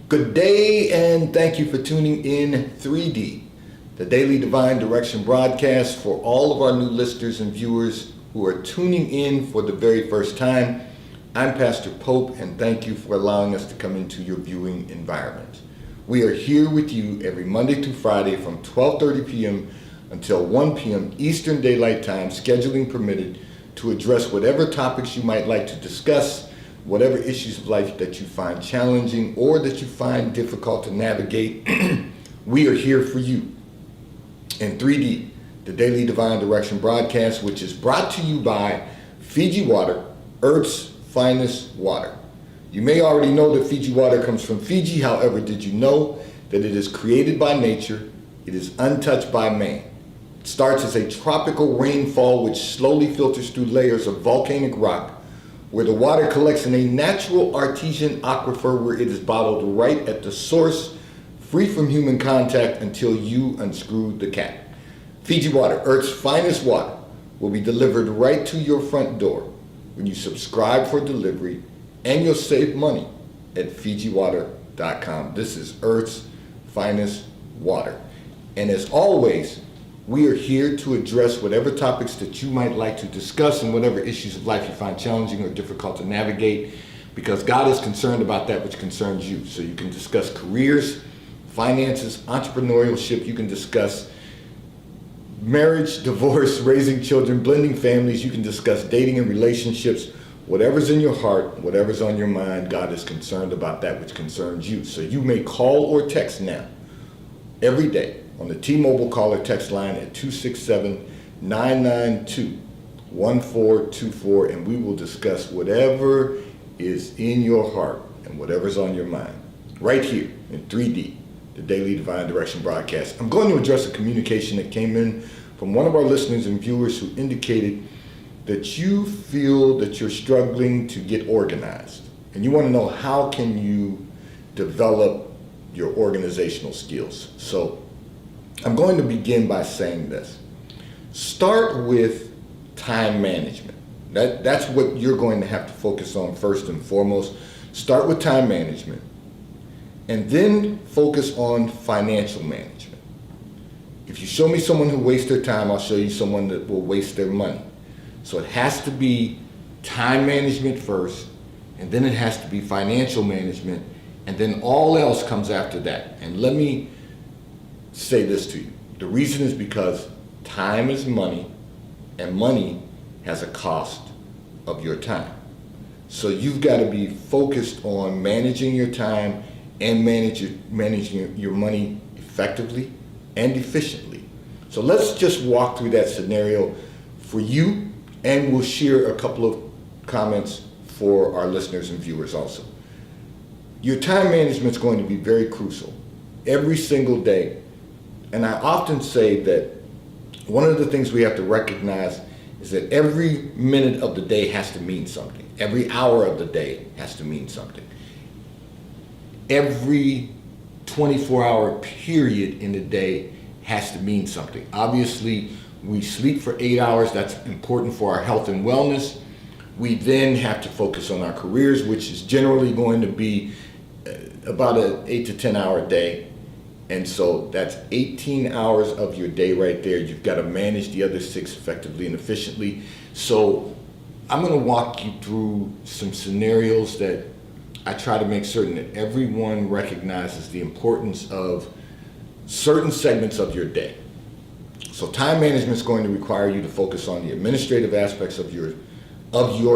Good day, and thank you for tuning in 3D, the Daily Divine Direction broadcast for all of our new listeners and viewers who are tuning in for the very first time. I'm Pastor Pope, and thank you for allowing us to come into your viewing environment. We are here with you every Monday through Friday from 12:30 p.m. until 1 p.m. Eastern Daylight Time, scheduling permitted, to address whatever topics you might like to discuss, whatever issues of life that you find challenging or that you find difficult to navigate. We are here for you. In 3D, the Daily Divine Direction broadcast, which is brought to you by Fiji Water, Earth's finest water. You may already know that Fiji water comes from Fiji. However, did you know that it is created by nature? It is untouched by man. It starts as a tropical rainfall which slowly filters through layers of volcanic rock, where the water collects in a natural artesian aquifer where it is bottled right at the source, free from human contact until you unscrew the cap. Fiji Water, Earth's finest water, will be delivered right to your front door when you subscribe for delivery, and you'll save money at FijiWater.com. This is Earth's finest water. And as always, we are here to address whatever topics that you might like to discuss and whatever issues of life you find challenging or difficult to navigate, because God is concerned about that which concerns you. So you can discuss careers, finances, entrepreneurship. You can discuss marriage, divorce, raising children, blending families. You can discuss dating and relationships. Whatever's in your heart, whatever's on your mind, God is concerned about that which concerns you. So you may call or text now, every day, on the T-Mobile caller text line at 267-992-1424, and we will discuss whatever is in your heart and whatever's on your mind, right here in 3D, the Daily Divine Direction broadcast. I'm going to address a communication that came in from one of our listeners and viewers who indicated that you feel that you're struggling to get organized, and you want to know how can you develop your organizational skills. So I'm going to begin by saying this. Start with time management. That's what you're going to have to focus on first and foremost. Start with time management, and then focus on financial management. If you show me someone who wastes their time, I'll show you someone that will waste their money. So it has to be time management first, and then it has to be financial management, and then all else comes after that. And let me say this to you. The reason is because time is money, and money has a cost of your time. So you've got to be focused on managing your time and managing your money effectively and efficiently. So let's just walk through that scenario for you, and we'll share a couple of comments for our listeners and viewers also. Your time management is going to be very crucial every single day. And I often say that one of the things we have to recognize is that every minute of the day has to mean something. Every hour of the day has to mean something. Every 24-hour period in the day has to mean something. Obviously, we sleep for 8 hours. That's important for our health and wellness. We then have to focus on our careers, which is generally going to be about an 8 to 10 hour day. And so that's 18 hours of your day right there. You've got to manage the other 6 effectively and efficiently. So I'm going to walk you through some scenarios that I try to make certain that everyone recognizes the importance of certain segments of your day. So time management is going to require you to focus on the administrative aspects of your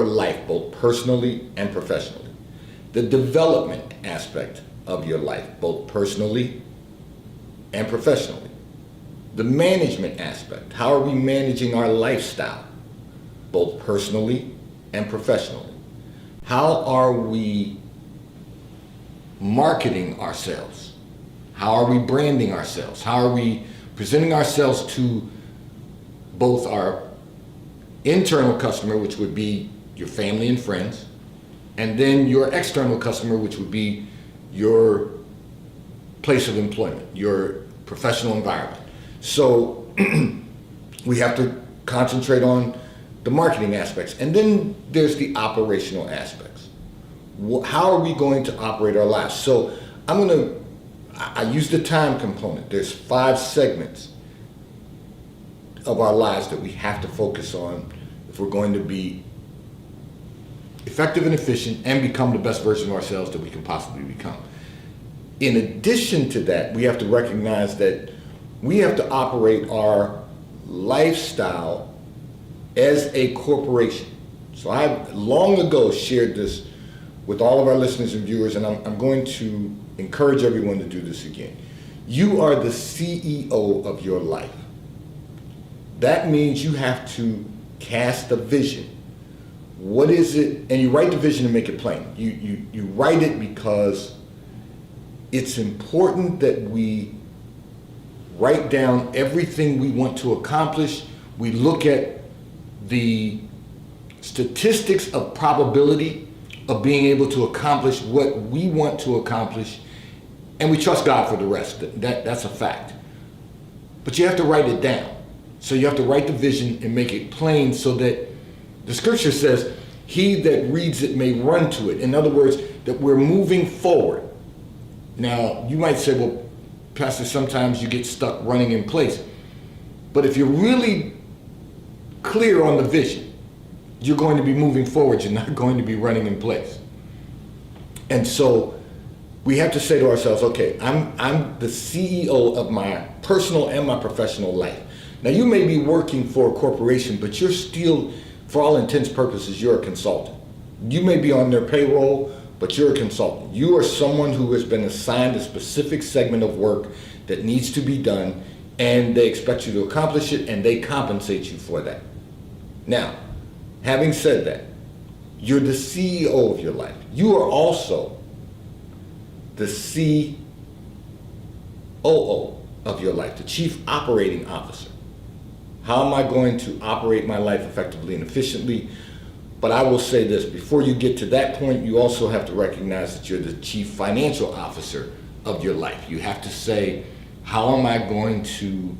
life, both personally and professionally. The development aspect of your life, both personally and professionally. The management aspect. How are we managing our lifestyle, both personally and professionally? How are we marketing ourselves? How are we branding ourselves? How are we presenting ourselves to both our internal customer, which would be your family and friends, and then your external customer, which would be your place of employment, your professional environment. So we have to concentrate on the marketing aspects. And then there's the operational aspects. How are we going to operate our lives? So I use the time component. There's 5 segments of our lives that we have to focus on if we're going to be effective and efficient and become the best version of ourselves that we can possibly become. In addition to that, we have to recognize that we have to operate our lifestyle as a corporation. So I long ago shared this with all of our listeners and viewers, and I'm going to encourage everyone to do this again. You are the CEO of your life. That means you have to cast a vision. What is it? And you write the vision and make it plain. You write it because it's important that we write down everything we want to accomplish. We look at the statistics of probability of being able to accomplish what we want to accomplish, and we trust God for the rest. That's a fact. But you have to write it down. So you have to write the vision and make it plain so that the scripture says, he that reads it may run to it. In other words, that we're moving forward. Now, you might say, well, Pastor, sometimes you get stuck running in place. But if you're really clear on the vision, you're going to be moving forward. You're not going to be running in place. And so we have to say to ourselves, okay, I'm the CEO of my personal and my professional life. Now, you may be working for a corporation, but you're still, for all intents and purposes, you're a consultant. You may be on their payroll, but you're a consultant. You are someone who has been assigned a specific segment of work that needs to be done, and they expect you to accomplish it, and they compensate you for that. Now, having said that, you're the CEO of your life. You are also the COO of your life, the Chief Operating Officer. How am I going to operate my life effectively and efficiently? But I will say this, before you get to that point, you also have to recognize that you're the Chief Financial Officer of your life. You have to say, how am I going to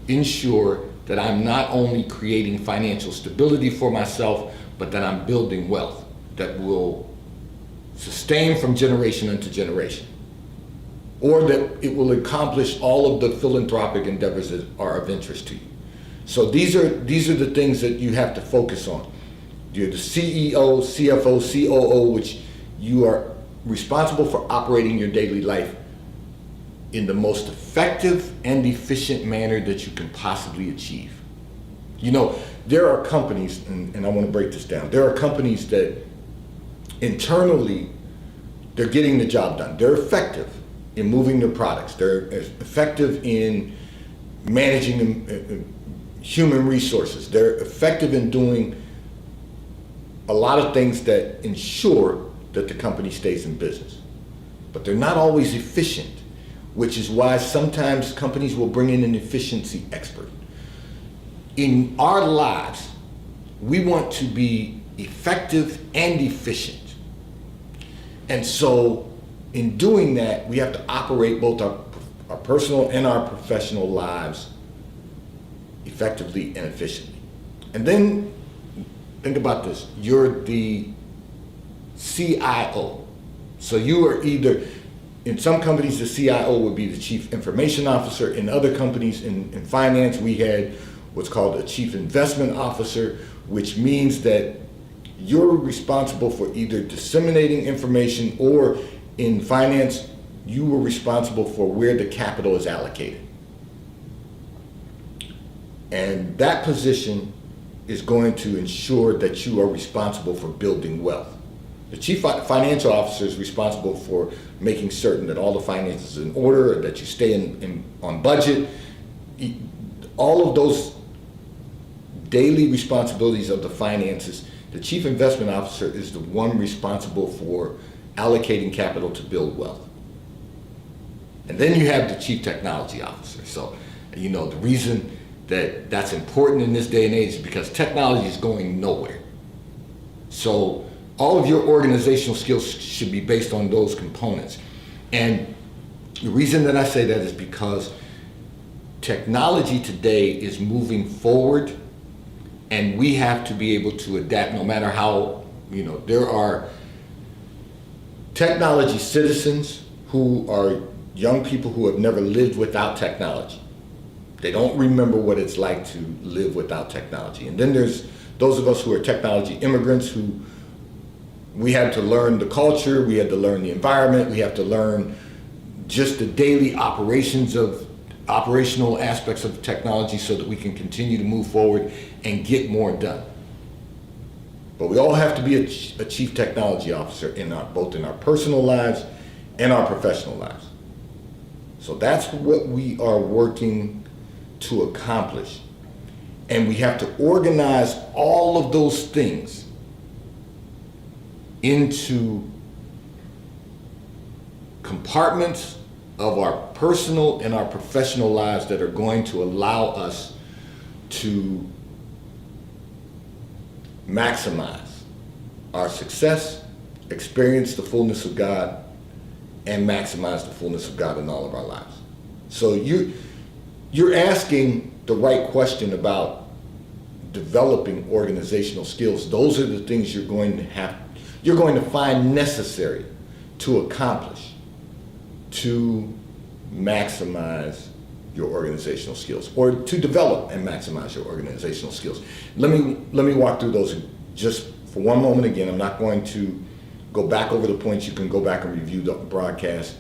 ensure that I'm not only creating financial stability for myself, but that I'm building wealth that will sustain from generation into generation, or that it will accomplish all of the philanthropic endeavors that are of interest to you. So these are the things that you have to focus on. You're the CEO, CFO, COO, which you are responsible for operating your daily life in the most effective and efficient manner that you can possibly achieve. You know, there are companies, and I want to break this down, there are companies that internally, they're getting the job done. They're effective in moving their products. They're effective in managing human resources. They're effective in doing a lot of things that ensure that the company stays in business. But they're not always efficient, which is why sometimes companies will bring in an efficiency expert. In our lives, we want to be effective and efficient. And so in doing that, we have to operate both our personal and our professional lives effectively and efficiently. And then think about this. You're the CIO. So you are either, in some companies, the CIO would be the Chief Information Officer. In other companies, in finance, we had what's called a Chief Investment Officer, which means that you're responsible for either disseminating information, or in finance, you were responsible for where the capital is allocated. And that position is going to ensure that you are responsible for building wealth. The Chief Financial Officer is responsible for making certain that all the finances are in order, that you stay on budget. All of those daily responsibilities of the finances. The Chief Investment Officer is the one responsible for allocating capital to build wealth. And then you have the Chief Technology Officer. So, you know, the reason that that's important in this day and age is because technology is going nowhere. So all of your organizational skills should be based on those components. And the reason that I say that is because technology today is moving forward, and we have to be able to adapt no matter how, you know, there are technology citizens who are young people who have never lived without technology. They don't remember what it's like to live without technology. And then there's those of us who are technology immigrants who we had to learn the culture, we had to learn the environment, we have to learn just the daily operational aspects of technology so that we can continue to move forward and get more done. But we all have to be a chief technology officer both in our personal lives and our professional lives. So that's what we are working to accomplish. And we have to organize all of those things into compartments of our personal and our professional lives that are going to allow us to maximize our success, experience the fullness of God, and maximize the fullness of God in all of our lives. So you're asking the right question about developing organizational skills. Those are the things you're going to find necessary to accomplish, to maximize your organizational skills, or to develop and maximize your organizational skills. Let me walk through those just for one moment again. I'm not going to go back over the points. You can go back and review the broadcast.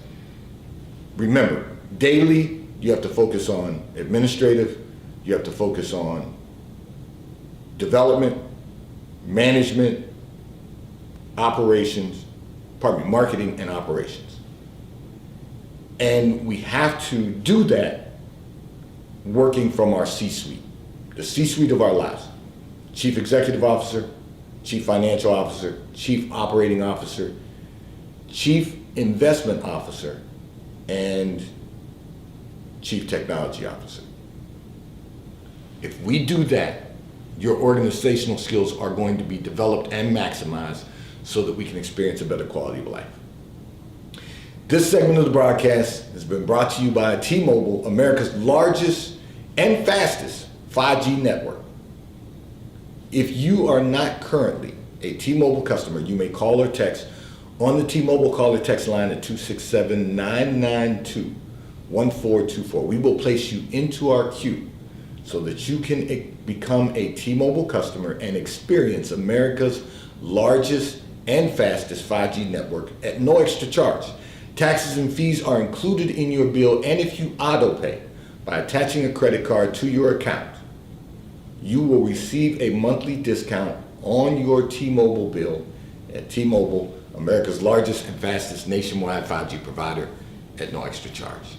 Remember, daily you have to focus on administrative, you have to focus on development, management, marketing and operations. And we have to do that working from our C-suite, the C-suite of our lives. Chief Executive Officer, Chief Financial Officer, Chief Operating Officer, Chief Investment Officer, and Chief Technology Officer. If we do that, your organizational skills are going to be developed and maximized so that we can experience a better quality of life. This segment of the broadcast has been brought to you by T-Mobile, America's largest and fastest 5G network. If you are not currently a T-Mobile customer, you may call or text on the T-Mobile call or text line at 267-992-1424. We will place you into our queue so that you can become a T-Mobile customer and experience America's largest and fastest 5G network at no extra charge. Taxes and fees are included in your bill, and if you auto pay by attaching a credit card to your account, you will receive a monthly discount on your T-Mobile bill at T-Mobile, America's largest and fastest nationwide 5G provider at no extra charge.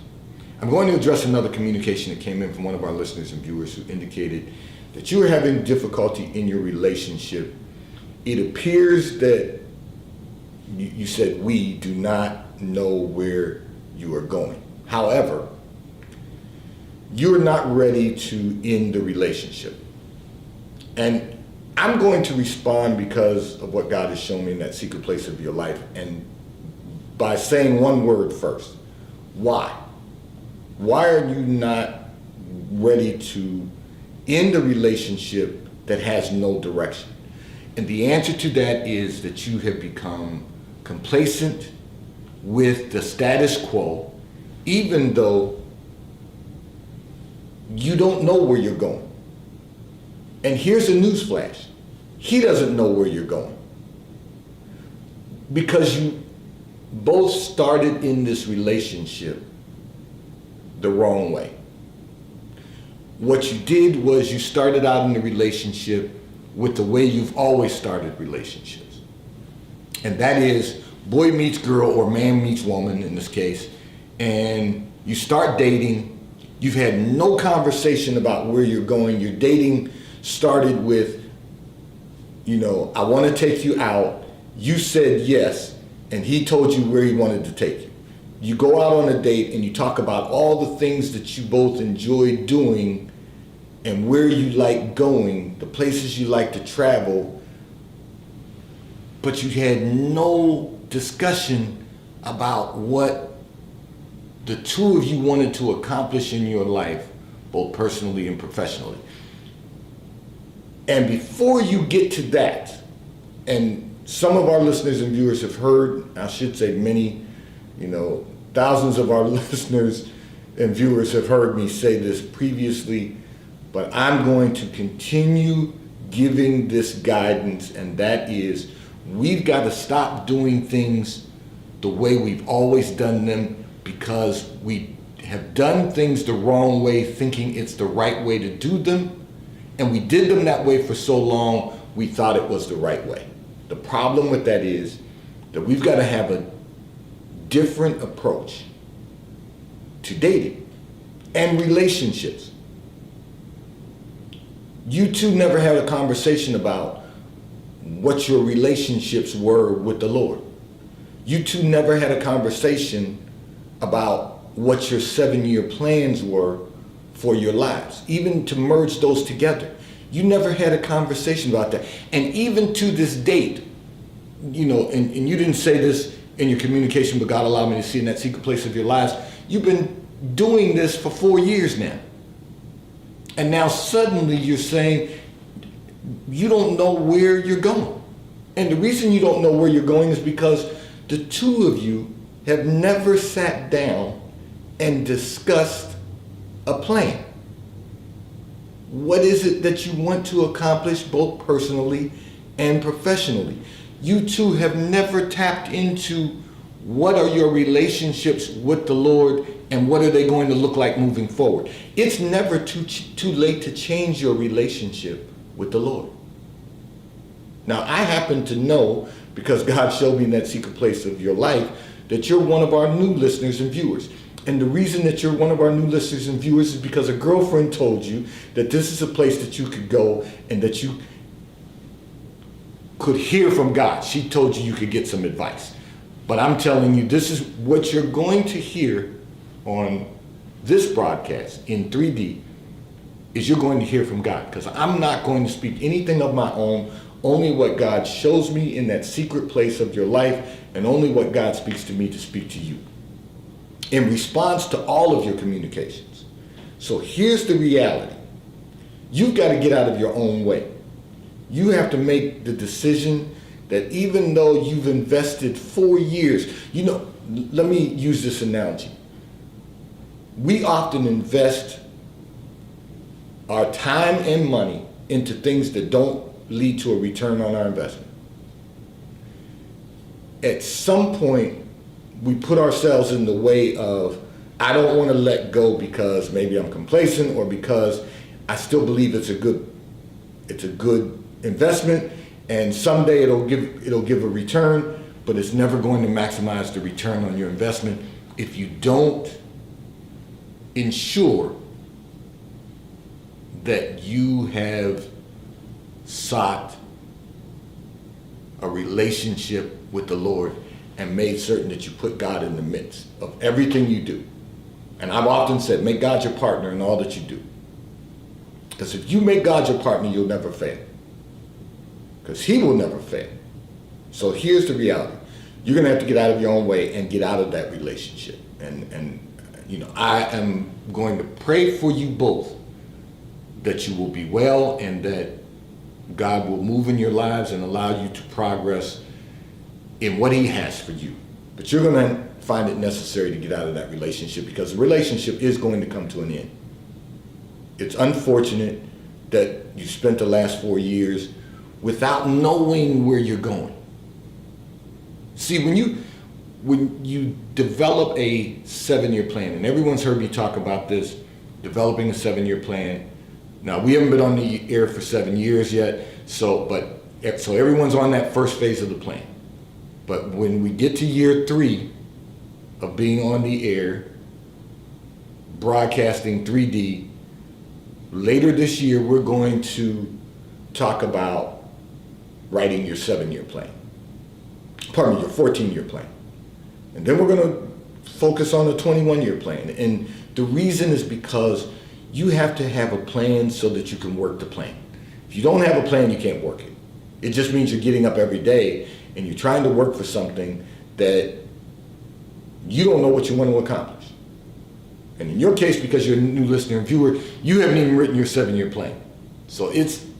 I'm going to address another communication that came in from one of our listeners and viewers who indicated that you are having difficulty in your relationship. It appears that you said we do not know where you are going. However, you're not ready to end the relationship. And I'm going to respond because of what God has shown me in that secret place of your life, and by saying one word first. Why? Why are you not ready to end a relationship that has no direction? And the answer to that is that you have become complacent with the status quo, even though you don't know where you're going. And here's a newsflash. He doesn't know where you're going. Because you both started in this relationship the wrong way. What you did was you started out in the relationship with the way you've always started relationships. And that is boy meets girl or man meets woman in this case, and you start dating. You've had no conversation about where you're going. Your dating started with, I want to take you out. You said yes, and he told you where he wanted to take you. You go out on a date and you talk about all the things that you both enjoy doing and where you like going, the places you like to travel, but you had no discussion about what the two of you wanted to accomplish in your life, both personally and professionally. And before you get to that, and some of our listeners and viewers have heard, I should say many, thousands of our listeners and viewers have heard me say this previously, but I'm going to continue giving this guidance, and that is we've got to stop doing things the way we've always done them, because we have done things the wrong way thinking it's the right way to do them, and we did them that way for so long we thought it was the right way. The problem with that is that we've got to have a different approach to dating and relationships. You two never had a conversation about what your relationships were with the Lord. You two never had a conversation about what your 7-year plans were for your lives, even to merge those together. You never had a conversation about that. And even to this date, and you didn't say this in your communication, but God allowed me to see in that secret place of your lives, you've been doing this for 4 years now. And now suddenly you're saying you don't know where you're going. And the reason you don't know where you're going is because the two of you have never sat down and discussed a plan. What is it that you want to accomplish both personally and professionally? You two have never tapped into what are your relationships with the Lord and what are they going to look like moving forward. It's never too late to change your relationship with the Lord. Now, I happen to know, because God showed me in that secret place of your life, that you're one of our new listeners and viewers. And the reason that you're one of our new listeners and viewers is because a girlfriend told you that this is a place that you could go and that you could hear from God. She told you could get some advice. But I'm telling you, this is what you're going to hear on this broadcast in 3D, is you're going to hear from God. Because I'm not going to speak anything of my own, only what God shows me in that secret place of your life, and only what God speaks to me to speak to you in response to all of your communications. So here's the reality. You've got to get out of your own way. You have to make the decision that even though you've invested 4 years, let me use this analogy. We often invest our time and money into things that don't lead to a return on our investment. At some point, we put ourselves in the way of, I don't want to let go because maybe I'm complacent or because I still believe it's a good investment, and someday it'll give a return, but it's never going to maximize the return on your investment if you don't ensure that you have sought a relationship with the Lord and made certain that you put God in the midst of everything you do. And I've often said, make God your partner in all that you do. Because if you make God your partner, you'll never fail. Because he will never fail. So here's the reality. You're going to have to get out of your own way and get out of that relationship. And I am going to pray for you both that you will be well and that God will move in your lives and allow you to progress in what he has for you. But you're going to find it necessary to get out of that relationship, because the relationship is going to come to an end. It's unfortunate that you spent the last 4 years without knowing where you're going. See, when you develop a 7-year plan, and everyone's heard me talk about this, developing a 7-year plan. Now, we haven't been on the air for 7 years yet, so everyone's on that first phase of the plan. But when we get to year 3 of being on the air, broadcasting 3D, later this year, we're going to talk about writing your 7-year plan. Pardon me, your 14-year plan. And then we're going to focus on the 21-year plan. And the reason is because you have to have a plan so that you can work the plan. If you don't have a plan, you can't work it. It just means you're getting up every day and you're trying to work for something that you don't know what you want to accomplish. And in your case, because you're a new listener and viewer, you haven't even written your 7-year plan. So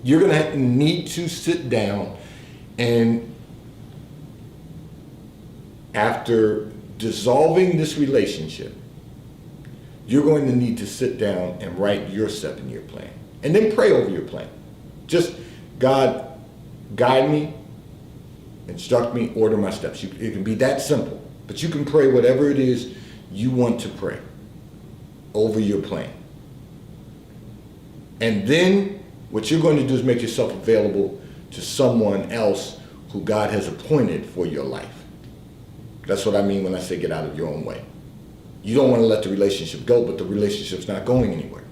you're going to need to sit down, and after dissolving this relationship, you're going to need to sit down and write your 7-year plan. And then pray over your plan. Just, God, guide me, instruct me, order my steps. It can be that simple. But you can pray whatever it is you want to pray over your plan. And then what you're going to do is make yourself available to someone else who God has appointed for your life. That's what I mean when I say get out of your own way. You don't want to let the relationship go, but the relationship's not going anywhere.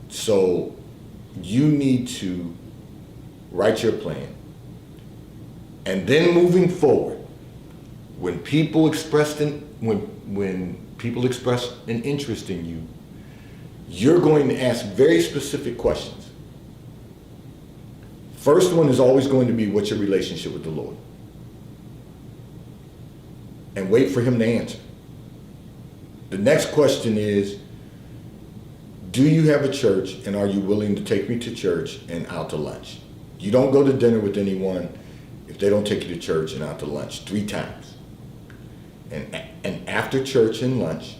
So you need to write your plan. And then moving forward, when people express an interest in you, you're going to ask very specific questions. First one is always going to be, what's your relationship with the Lord? And wait for him to answer. The next question is, do you have a church, and are you willing to take me to church and out to lunch? You don't go to dinner with anyone if they don't take you to church and out to lunch 3 times. And after church and lunch,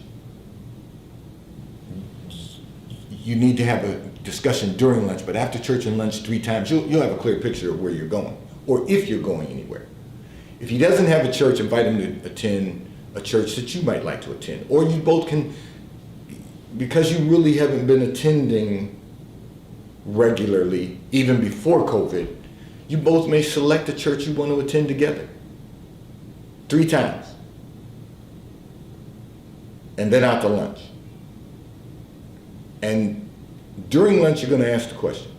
you need to have a discussion during lunch, but after church and lunch 3 times, you'll have a clear picture of where you're going, or if you're going anywhere. If he doesn't have a church, invite him to attend a church that you might like to attend. Or you both can, because you really haven't been attending regularly, even before COVID, you both may select a church you want to attend together 3 times. And then out to lunch. And during lunch, you're going to ask the question,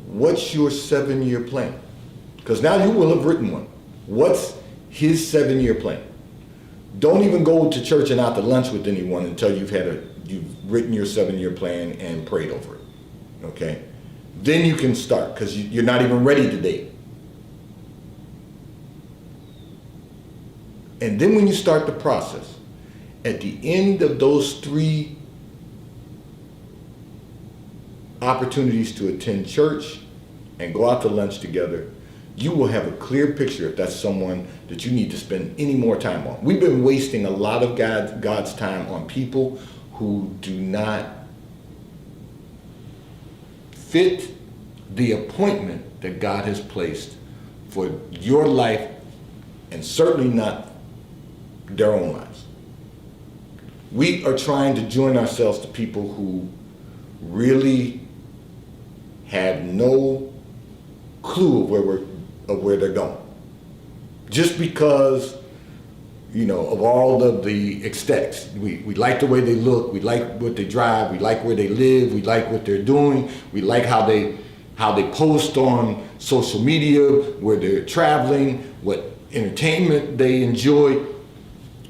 what's your 7-year plan? Because now you will have written one. What's his 7-year plan? Don't even go to church and out to lunch with anyone until you've written your 7-year plan and prayed over it. Okay? Then you can start, because you're not even ready to date. And then when you start the process, at the end of those 3 opportunities to attend church and go out to lunch together, you will have a clear picture if that's someone that you need to spend any more time on. We've been wasting a lot of God's time on people who do not fit the appointment that God has placed for your life, and certainly not their own lives. We are trying to join ourselves to people who really have no clue of where they're going. Just because, of all of the aesthetics. We like the way they look, we like what they drive, we like where they live, we like what they're doing, we like how they post on social media, where they're traveling, what entertainment they enjoy.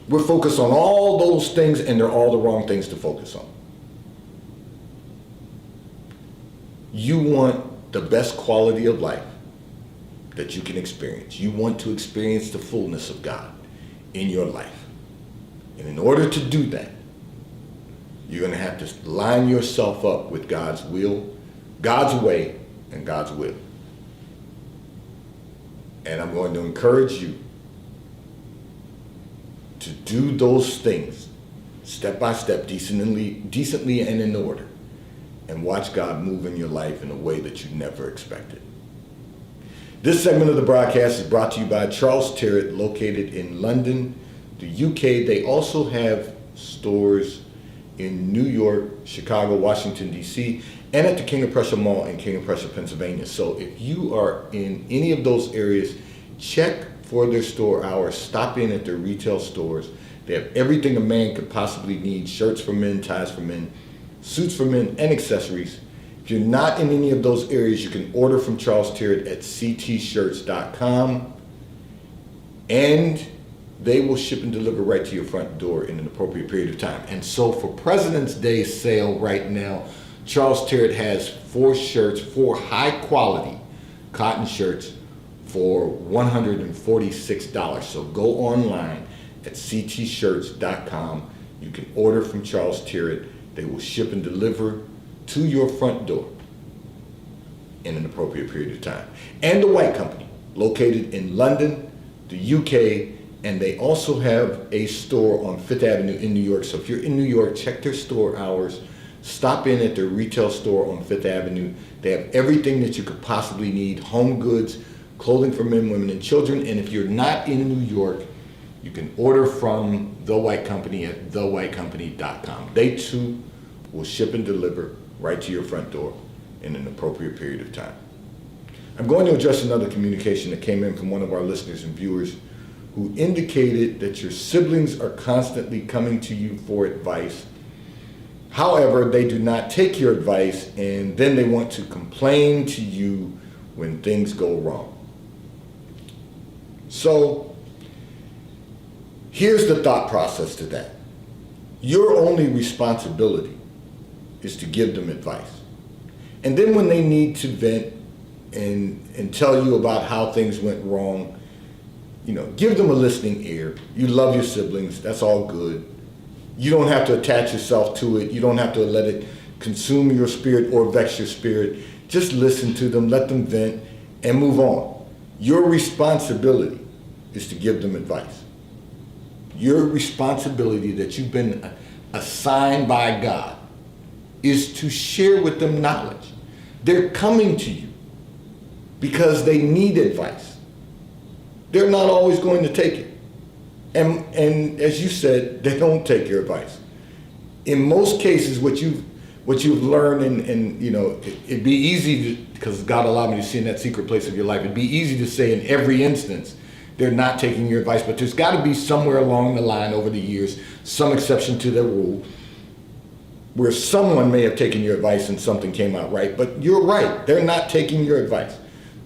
We're focused on all those things, and they're all the wrong things to focus on. You want the best quality of life that you can experience. You want to experience the fullness of God in your life. And in order to do that, you're going to have to line yourself up with God's will, God's way, and God's will. And I'm going to encourage you to do those things step by step, decently and in order, and watch God move in your life in a way that you never expected. This segment of the broadcast is brought to you by Charles Tyrwhitt, located in London, the UK. They also have stores in New York, Chicago, Washington, D.C., and at the King of Prussia Mall in King of Prussia, Pennsylvania. So if you are in any of those areas, check for their store hours. Stop in at their retail stores. They have everything a man could possibly need: shirts for men, ties for men, suits for men, and accessories. If you're not in any of those areas, you can order from Charles Tyrwhitt at ctshirts.com, and they will ship and deliver right to your front door in an appropriate period of time. And so for President's Day sale right now, Charles Tyrwhitt has 4 shirts, 4 high quality cotton shirts for $146. So go online at ctshirts.com. You can order from Charles Tyrwhitt. They will ship and deliver to your front door in an appropriate period of time. And the White Company, located in London, the UK, And they also have a store on Fifth Avenue in New York. So if you're in New York, check their store hours. Stop in at their retail store on Fifth Avenue. They have everything that you could possibly need: home goods, clothing for men, women, and children. And if you're not in New York, you can order from The White Company at thewhitecompany.com. They too will ship and deliver right to your front door in an appropriate period of time. I'm going to address another communication that came in from one of our listeners and viewers who indicated that your siblings are constantly coming to you for advice. However, they do not take your advice, and then they want to complain to you when things go wrong. So here's the thought process to that. Your only responsibility is to give them advice. And then when they need to vent and tell you about how things went wrong, give them a listening ear. You love your siblings, that's all good. You don't have to attach yourself to it. You don't have to let it consume your spirit or vex your spirit. Just listen to them, let them vent, and move on. Your responsibility is to give them advice. Your responsibility that you've been assigned by God is to share with them knowledge. They're coming to you because they need advice. They're not always going to take it. And as you said, they don't take your advice. In most cases, what you've learned, and it'd be easy to, because God allowed me to see in that secret place of your life, it'd be easy to say in every instance they're not taking your advice, but there's got to be somewhere along the line over the years, some exception to the rule, where someone may have taken your advice and something came out right. But you're right, they're not taking your advice.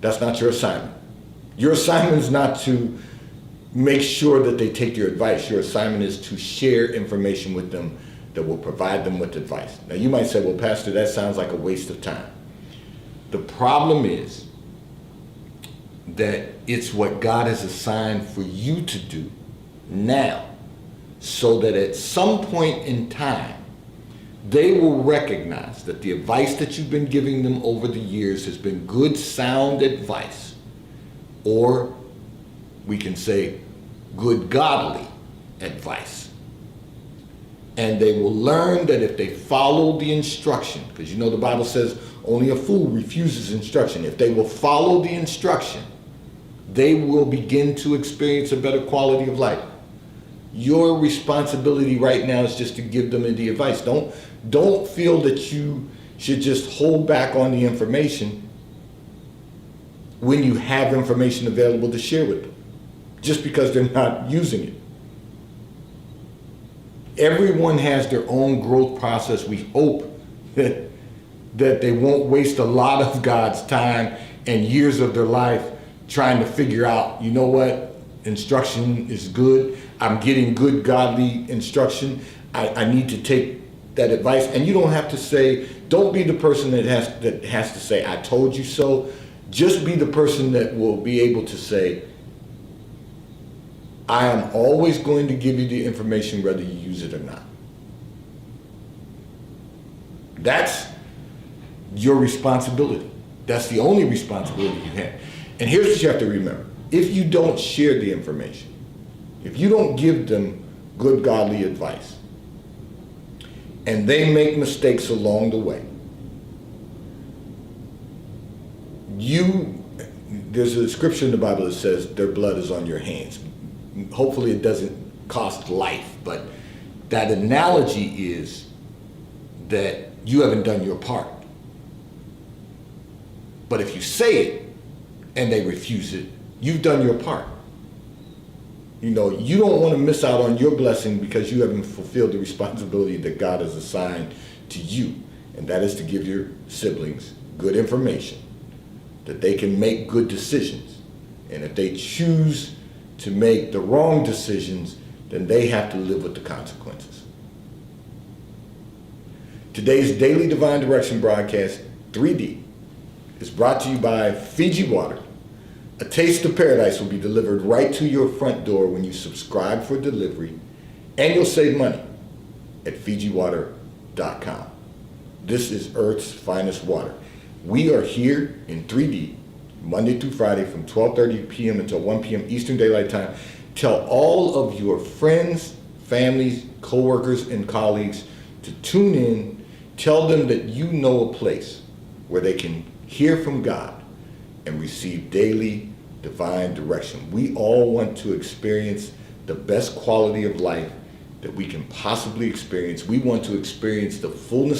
That's not your assignment. Your assignment is not to make sure that they take your advice. Your assignment is to share information with them that will provide them with advice. Now you might say, well, Pastor, that sounds like a waste of time. The problem is that it's what God has assigned for you to do now, so that at some point in time, they will recognize that the advice that you've been giving them over the years has been good, sound advice, or we can say good, godly advice. And they will learn that if they follow the instruction, because the Bible says only a fool refuses instruction. If they will follow the instruction, they will begin to experience a better quality of life. Your responsibility right now is just to give them the advice. Don't feel that you should just hold back on the information when you have information available to share with them, just because they're not using it. Everyone has their own growth process. We hope that they won't waste a lot of God's time and years of their life trying to figure out, instruction is good. I'm getting good, godly instruction. I need to take that advice. And you don't have to say, don't be the person that has to say, I told you so. Just be the person that will be able to say, I am always going to give you the information whether you use it or not. That's your responsibility. That's the only responsibility you have. And here's what you have to remember. If you don't share the information, if you don't give them good, godly advice, and they make mistakes along the way, there's a scripture in the Bible that says their blood is on your hands. Hopefully it doesn't cost life, but that analogy is that you haven't done your part. But if you say it and they refuse it, you've done your part. You don't want to miss out on your blessing because you haven't fulfilled the responsibility that God has assigned to you. And that is to give your siblings good information, that they can make good decisions. And if they choose to make the wrong decisions, then they have to live with the consequences. Today's Daily Divine Direction broadcast, 3D, is brought to you by Fiji Water. A taste of paradise will be delivered right to your front door when you subscribe for delivery, and you'll save money at FijiWater.com. This is Earth's finest water. We are here in 3D, Monday through Friday from 12:30 p.m. until 1 p.m. Eastern Daylight Time, Tell all of your friends, families, coworkers, and colleagues to tune in. Tell them that you know a place where they can hear from God and receive daily divine direction. We all want to experience the best quality of life that we can possibly experience. We want to experience the fullness